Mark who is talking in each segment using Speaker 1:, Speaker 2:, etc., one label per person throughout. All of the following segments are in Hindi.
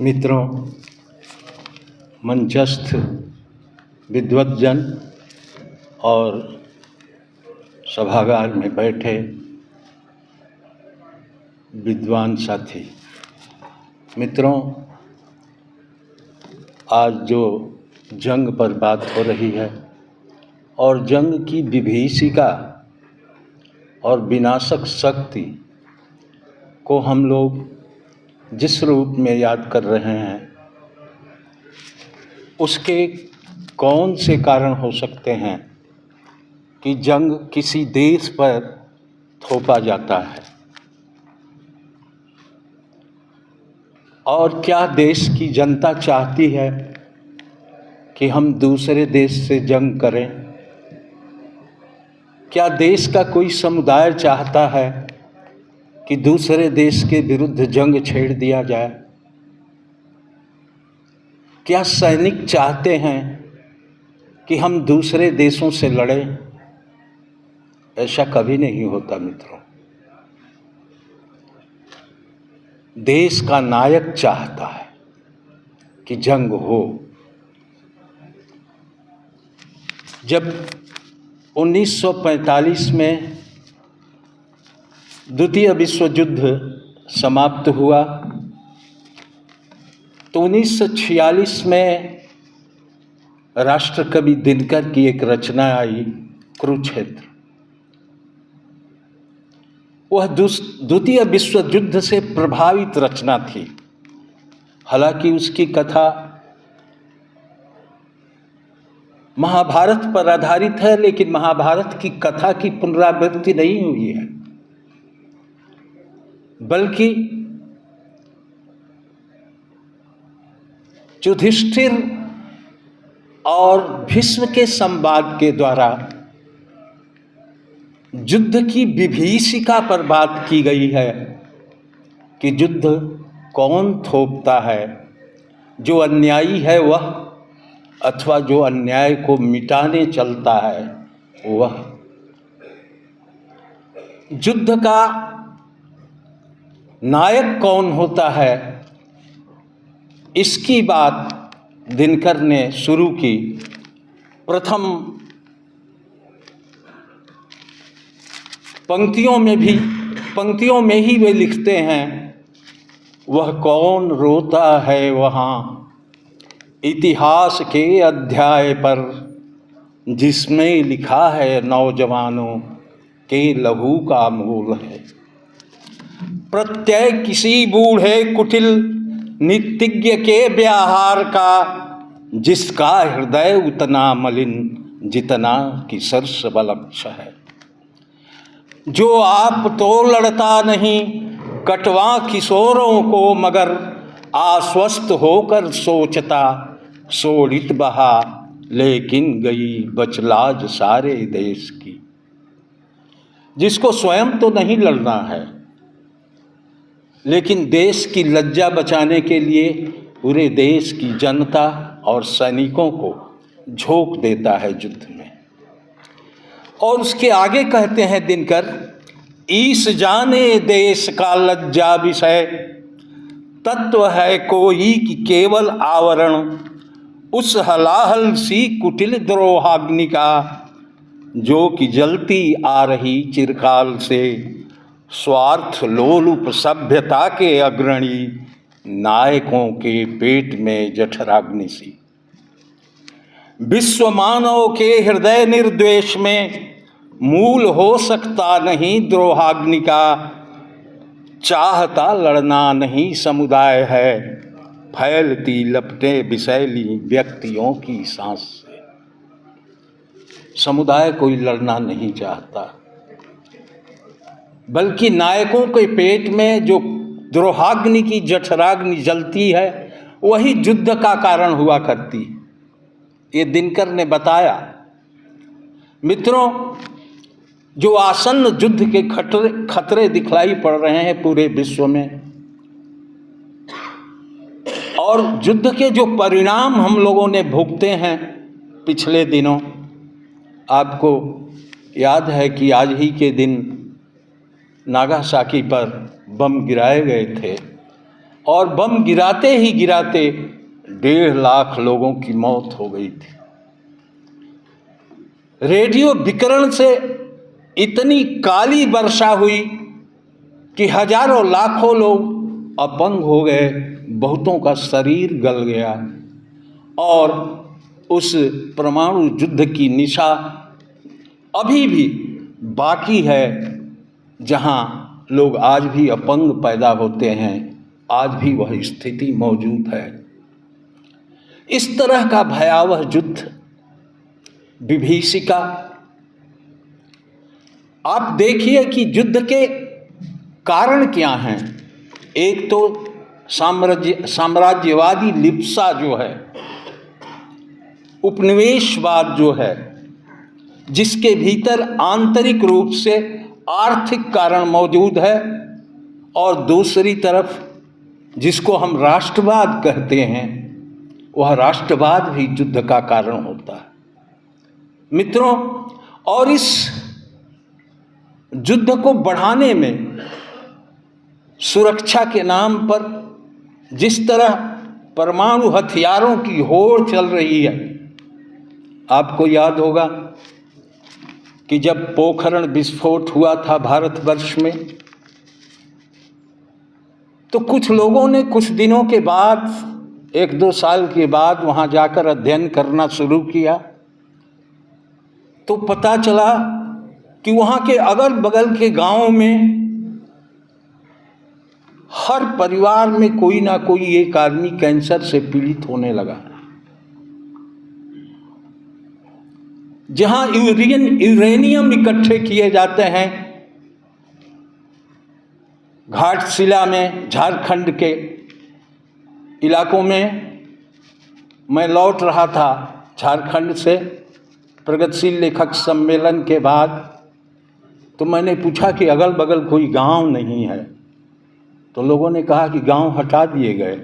Speaker 1: मित्रों, मंचस्थ विद्वद्जन और सभागार में बैठे विद्वान साथी, मित्रों, आज जो जंग पर बात हो रही है और जंग की विभीषिका और विनाशक शक्ति को हम लोग जिस रूप में याद कर रहे हैं, उसके कौन से कारण हो सकते हैं कि जंग किसी देश पर थोपा जाता है और क्या देश की जनता चाहती है कि हम दूसरे देश से जंग करें? क्या देश का कोई समुदाय चाहता है कि दूसरे देश के विरुद्ध जंग छेड़ दिया जाए? क्या सैनिक चाहते हैं कि हम दूसरे देशों से लड़ें? ऐसा कभी नहीं होता मित्रों। देश का नायक चाहता है कि जंग हो। जब 1945 में द्वितीय विश्व युद्ध समाप्त हुआ तो 1946 में राष्ट्रकवि दिनकर की एक रचना आई, कुरुक्षेत्र। वह द्वितीय विश्व युद्ध से प्रभावित रचना थी। हालांकि उसकी कथा महाभारत पर आधारित है, लेकिन महाभारत की कथा की पुनरावृत्ति नहीं हुई है, बल्कि युधिष्ठिर और भीष्म के संवाद के द्वारा युद्ध की विभीषिका पर बात की गई है कि युद्ध कौन थोपता है, जो अन्यायी है वह, अथवा जो अन्याय को मिटाने चलता है वह। युद्ध का नायक कौन होता है, इसकी बात दिनकर ने शुरू की। प्रथम पंक्तियों में ही वे लिखते हैं, वह कौन रोता है वहाँ इतिहास के अध्याय पर, जिसमें लिखा है नौजवानों के लहू का मूल है। प्रत्यय किसी बूढ़े कुटिल नितिज्ञ के व्यवहार का, जिसका हृदय उतना मलिन जितना कि सरस बलक्ष है। जो आप तो लड़ता नहीं कटवा किशोरों को, मगर आश्वस्त होकर सोचता सोड़ित बहा, लेकिन गई बचलाज सारे देश की। जिसको स्वयं तो नहीं लड़ना है, लेकिन देश की लज्जा बचाने के लिए पूरे देश की जनता और सैनिकों को झोंक देता है युद्ध में। और उसके आगे कहते हैं दिनकर, ईश जाने देश का लज्जा विषय, तत्व है कोई कि केवल आवरण, उस हलाहल सी कुटिल द्रोहाग्नि का, जो कि जलती आ रही चिरकाल से, स्वार्थ लोलुप सभ्यता के अग्रणी नायकों के पेट में जठराग्नि सी। विश्व मानव के हृदय निर्द्वेष में मूल हो सकता नहीं द्रोहाग्नि का, चाहता लड़ना नहीं समुदाय है, फैलती लपटें विषैली व्यक्तियों की सांस से। समुदाय कोई लड़ना नहीं चाहता, बल्कि नायकों के पेट में जो द्रोहाग्नि की जठराग्नि जलती है, वही युद्ध का कारण हुआ करती है। ये दिनकर ने बताया। मित्रों, जो आसन्न युद्ध के खतरे दिखलाई पड़ रहे हैं पूरे विश्व में, और युद्ध के जो परिणाम हम लोगों ने भुगते हैं पिछले दिनों, आपको याद है कि आज ही के दिन नागासाकी पर बम गिराए गए थे और बम गिराते ही गिराते 1.5 लाख लोगों की मौत हो गई थी। रेडियो विकिरण से इतनी काली वर्षा हुई कि हजारों लाखों लोग अपंग हो गए, बहुतों का शरीर गल गया। और उस परमाणु युद्ध की निशा अभी भी बाकी है, जहां लोग आज भी अपंग पैदा होते हैं, आज भी वह स्थिति मौजूद है। इस तरह का भयावह युद्ध, विभीषिका, आप देखिए कि युद्ध के कारण क्या हैं। एक तो साम्राज्यवादी लिप्सा जो है, उपनिवेशवाद जो है, जिसके भीतर आंतरिक रूप से आर्थिक कारण मौजूद है, और दूसरी तरफ जिसको हम राष्ट्रवाद कहते हैं, वह राष्ट्रवाद भी युद्ध का कारण होता है मित्रों। और इस युद्ध को बढ़ाने में सुरक्षा के नाम पर जिस तरह परमाणु हथियारों की होड़ चल रही है, आपको याद होगा कि जब पोखरण विस्फोट हुआ था भारतवर्ष में, तो कुछ लोगों ने कुछ दिनों के बाद, 1-2 साल के बाद वहाँ जाकर अध्ययन करना शुरू किया, तो पता चला कि वहाँ के अगल बगल के गांवों में हर परिवार में कोई ना कोई एक आदमी कैंसर से पीड़ित होने लगा। जहां यूरेनियम इकट्ठे किए जाते हैं, घाटशिला में, झारखंड के इलाकों में, मैं लौट रहा था झारखंड से प्रगतिशील लेखक सम्मेलन के बाद, तो मैंने पूछा कि अगल बगल कोई गांव नहीं है, तो लोगों ने कहा कि गांव हटा दिए गए।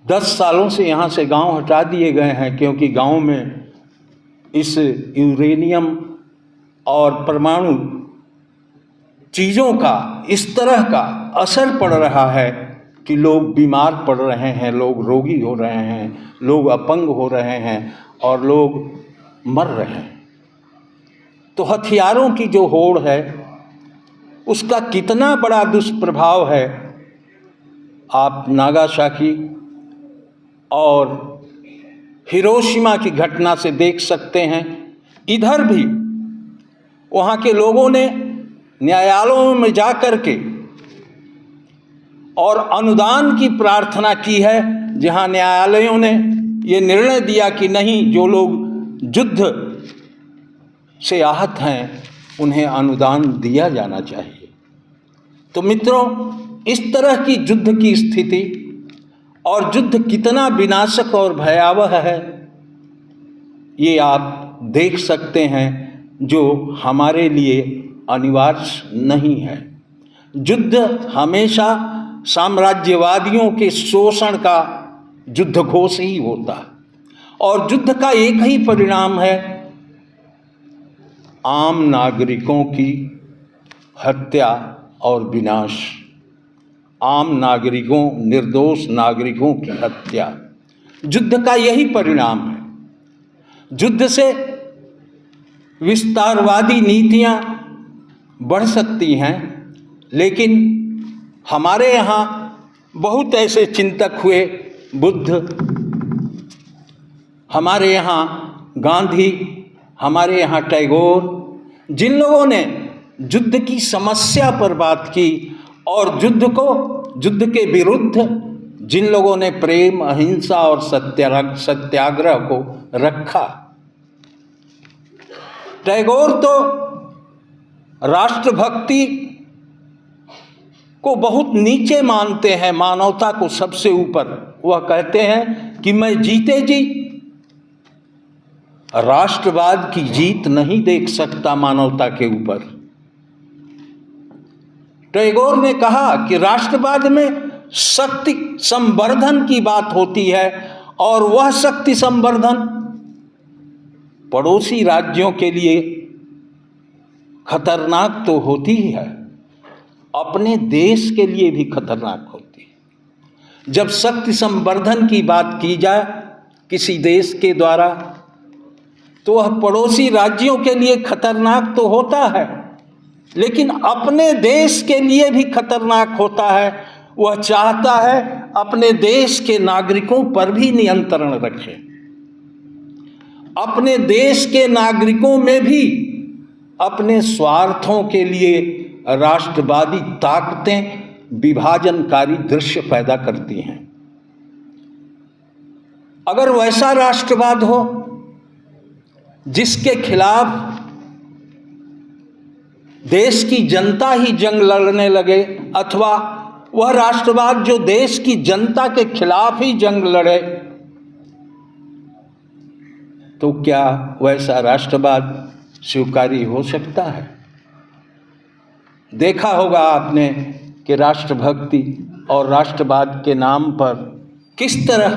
Speaker 1: 10 सालों से यहाँ से गांव हटा दिए गए हैं, क्योंकि गांव में इस यूरेनियम और परमाणु चीज़ों का इस तरह का असर पड़ रहा है कि लोग बीमार पड़ रहे हैं, लोग रोगी हो रहे हैं, लोग अपंग हो रहे हैं और लोग मर रहे हैं। तो हथियारों की जो होड़ है, उसका कितना बड़ा दुष्प्रभाव है, आप नागासाकी और हिरोशिमा की घटना से देख सकते हैं। इधर भी वहाँ के लोगों ने न्यायालयों में जा कर के और अनुदान की प्रार्थना की है, जहाँ न्यायालयों ने ये निर्णय दिया कि नहीं, जो लोग युद्ध से आहत हैं उन्हें अनुदान दिया जाना चाहिए। तो मित्रों, इस तरह की युद्ध की स्थिति और युद्ध कितना विनाशक और भयावह है, ये आप देख सकते हैं, जो हमारे लिए अनिवार्य नहीं है। युद्ध हमेशा साम्राज्यवादियों के शोषण का युद्ध घोष ही होता है, और युद्ध का एक ही परिणाम है, आम नागरिकों की हत्या और विनाश। आम नागरिकों, निर्दोष नागरिकों की हत्या, युद्ध का यही परिणाम है। युद्ध से विस्तारवादी नीतियां बढ़ सकती हैं, लेकिन हमारे यहाँ बहुत ऐसे चिंतक हुए, बुद्ध, हमारे यहाँ गांधी, हमारे यहाँ टैगोर, जिन लोगों ने युद्ध की समस्या पर बात की और युद्ध के विरुद्ध जिन लोगों ने प्रेम, अहिंसा और सत्याग्रह को रखा। टैगोर तो राष्ट्रभक्ति को बहुत नीचे मानते हैं, मानवता को सबसे ऊपर। वह कहते हैं कि मैं जीते जी राष्ट्रवाद की जीत नहीं देख सकता मानवता के ऊपर। टैगोर ने कहा कि राष्ट्रवाद में शक्ति संवर्धन की बात होती है, और वह शक्ति संवर्धन पड़ोसी राज्यों के लिए खतरनाक तो होती ही है, अपने देश के लिए भी खतरनाक होती है। जब शक्ति संवर्धन की बात की जाए किसी देश के द्वारा, तो वह पड़ोसी राज्यों के लिए खतरनाक तो होता है, लेकिन अपने देश के लिए भी खतरनाक होता है। वह चाहता है अपने देश के नागरिकों पर भी नियंत्रण रखे, अपने देश के नागरिकों में भी अपने स्वार्थों के लिए राष्ट्रवादी ताकतें विभाजनकारी दृश्य पैदा करती हैं। अगर वैसा राष्ट्रवाद हो जिसके खिलाफ देश की जनता ही जंग लड़ने लगे, अथवा वह राष्ट्रवाद जो देश की जनता के खिलाफ ही जंग लड़े, तो क्या वैसा राष्ट्रवाद स्वीकार्य हो सकता है? देखा होगा आपने कि राष्ट्रभक्ति और राष्ट्रवाद के नाम पर किस तरह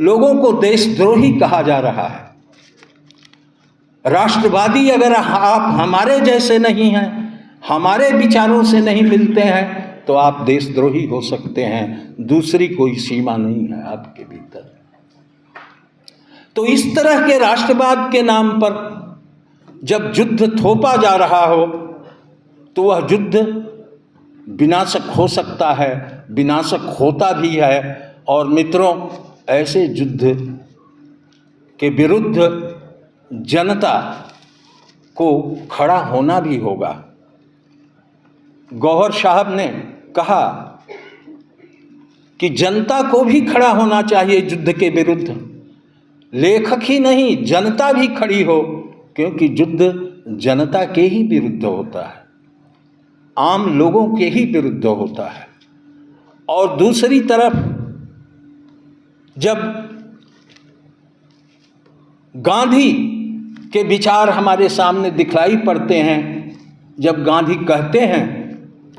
Speaker 1: लोगों को देशद्रोही कहा जा रहा है। राष्ट्रवादी अगर आप हमारे जैसे नहीं हैं, हमारे विचारों से नहीं मिलते हैं, तो आप देशद्रोही हो सकते हैं। दूसरी कोई सीमा नहीं है आपके भीतर। तो इस तरह के राष्ट्रवाद के नाम पर जब युद्ध थोपा जा रहा हो, तो वह युद्ध विनाशक हो सकता है, विनाशक होता भी है। और मित्रों, ऐसे युद्ध के विरुद्ध जनता को खड़ा होना भी होगा। गौहर साहब ने कहा कि जनता को भी खड़ा होना चाहिए युद्ध के विरुद्ध। लेखक ही नहीं, जनता भी खड़ी हो, क्योंकि युद्ध जनता के ही विरुद्ध होता है, आम लोगों के ही विरुद्ध होता है। और दूसरी तरफ जब गांधी के विचार हमारे सामने दिखलाई पड़ते हैं, जब गांधी कहते हैं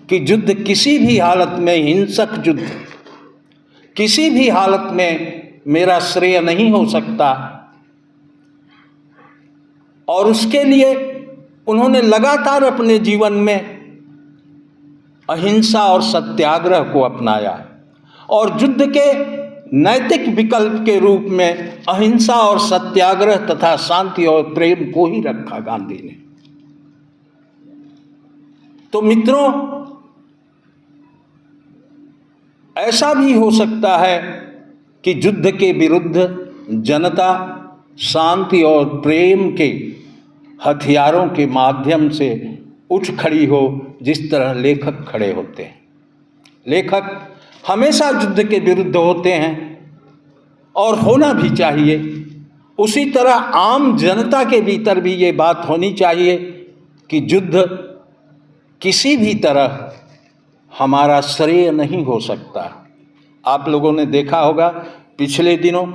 Speaker 1: कि युद्ध किसी भी हालत में, हिंसक युद्ध किसी भी हालत में मेरा श्रेय नहीं हो सकता, और उसके लिए उन्होंने लगातार अपने जीवन में अहिंसा और सत्याग्रह को अपनाया, और युद्ध के नैतिक विकल्प के रूप में अहिंसा और सत्याग्रह तथा शांति और प्रेम को ही रखा गांधी ने। तो मित्रों, ऐसा भी हो सकता है कि युद्ध के विरुद्ध जनता शांति और प्रेम के हथियारों के माध्यम से उठ खड़ी हो, जिस तरह लेखक खड़े होते हैं। लेखक हमेशा युद्ध के विरुद्ध होते हैं और होना भी चाहिए। उसी तरह आम जनता के भीतर भी ये बात होनी चाहिए कि युद्ध किसी भी तरह हमारा श्रेय नहीं हो सकता। आप लोगों ने देखा होगा पिछले दिनों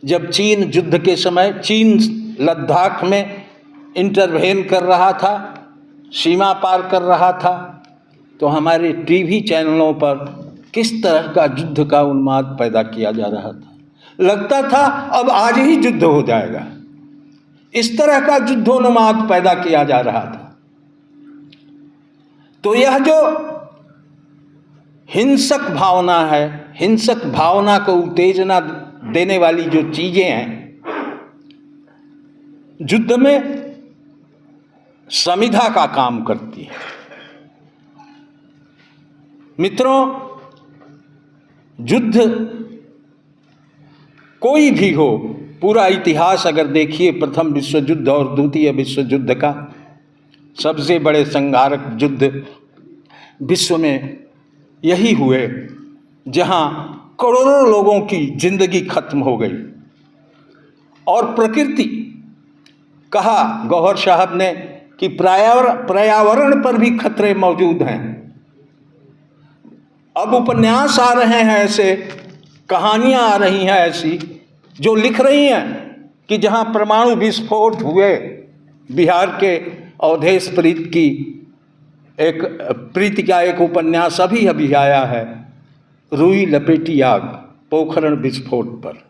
Speaker 1: जब चीन युद्ध के समय चीन लद्दाख में इंटरवेन कर रहा था, सीमा पार कर रहा था, तो हमारे टीवी चैनलों पर किस तरह का युद्ध का उन्माद पैदा किया जा रहा था। लगता था अब आज ही युद्ध हो जाएगा, इस तरह का युद्धोन्माद पैदा किया जा रहा था। तो यह जो हिंसक भावना है, हिंसक भावना को उत्तेजना देने वाली जो चीजें हैं, युद्ध में समिधा का काम करती है। मित्रों, युद्ध कोई भी हो, पूरा इतिहास अगर देखिए प्रथम विश्व युद्ध और द्वितीय विश्व युद्ध का, सबसे बड़े संहारक युद्ध विश्व में यही हुए जहां करोड़ों लोगों की जिंदगी खत्म हो गई। और प्रकृति, कहा गौहर साहब ने कि पर्यावरण पर भी खतरे मौजूद हैं। अब उपन्यास आ रहे हैं ऐसे, कहानियां आ रही हैं ऐसी जो लिख रही हैं कि जहां परमाणु विस्फोट हुए, बिहार के अवधेश प्रीति का एक उपन्यास अभी आया है, रुई लपेटी आग, पोखरण विस्फोट पर।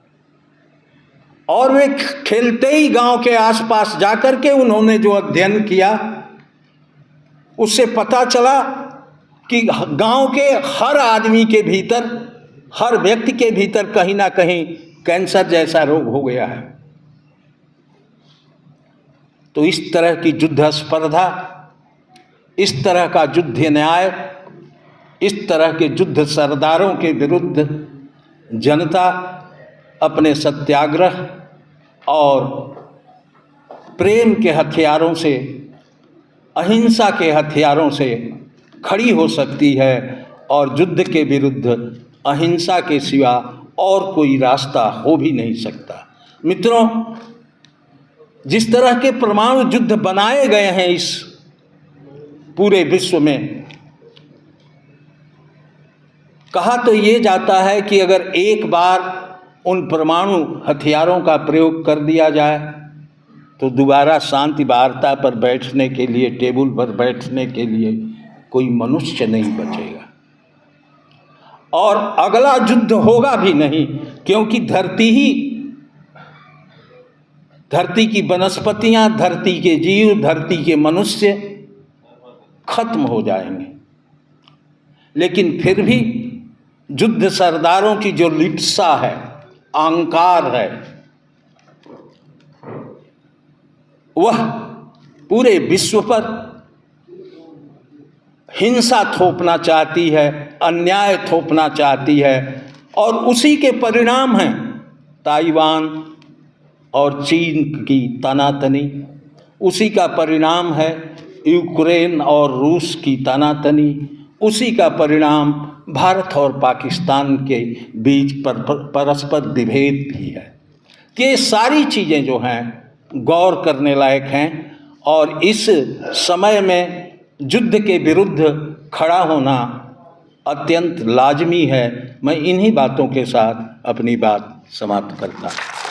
Speaker 1: और वे खेलते ही गांव के आसपास जाकर के उन्होंने जो अध्ययन किया, उससे पता चला कि गांव के हर आदमी के भीतर, हर व्यक्ति के भीतर कहीं ना कहीं कैंसर जैसा रोग हो गया है। तो इस तरह की युद्ध स्पर्धा, इस तरह का युद्ध न्याय, इस तरह के युद्ध सरदारों के विरुद्ध जनता अपने सत्याग्रह और प्रेम के हथियारों से, अहिंसा के हथियारों से खड़ी हो सकती है और युद्ध के विरुद्ध अहिंसा के सिवा और कोई रास्ता हो भी नहीं सकता। मित्रों, जिस तरह के परमाणु युद्ध बनाए गए हैं इस पूरे विश्व में, कहा तो ये जाता है कि अगर एक बार उन परमाणु हथियारों का प्रयोग कर दिया जाए तो दोबारा शांति वार्ता पर बैठने के लिए, टेबल पर बैठने के लिए कोई मनुष्य नहीं बचेगा और अगला युद्ध होगा भी नहीं, क्योंकि धरती की वनस्पतियां, धरती के जीव, धरती के मनुष्य खत्म हो जाएंगे। लेकिन फिर भी युद्ध सरदारों की जो लिप्सा है, अहंकार है, वह पूरे विश्व पर हिंसा थोपना चाहती है, अन्याय थोपना चाहती है और उसी के परिणाम हैं ताइवान और चीन की तनातनी, उसी का परिणाम है यूक्रेन और रूस की तनातनी, उसी का परिणाम भारत और पाकिस्तान के बीच परस्पर विभेद भी है। ये सारी चीज़ें जो हैं गौर करने लायक हैं और इस समय में युद्ध के विरुद्ध खड़ा होना अत्यंत लाजमी है। मैं इन्हीं बातों के साथ अपनी बात समाप्त करता हूँ।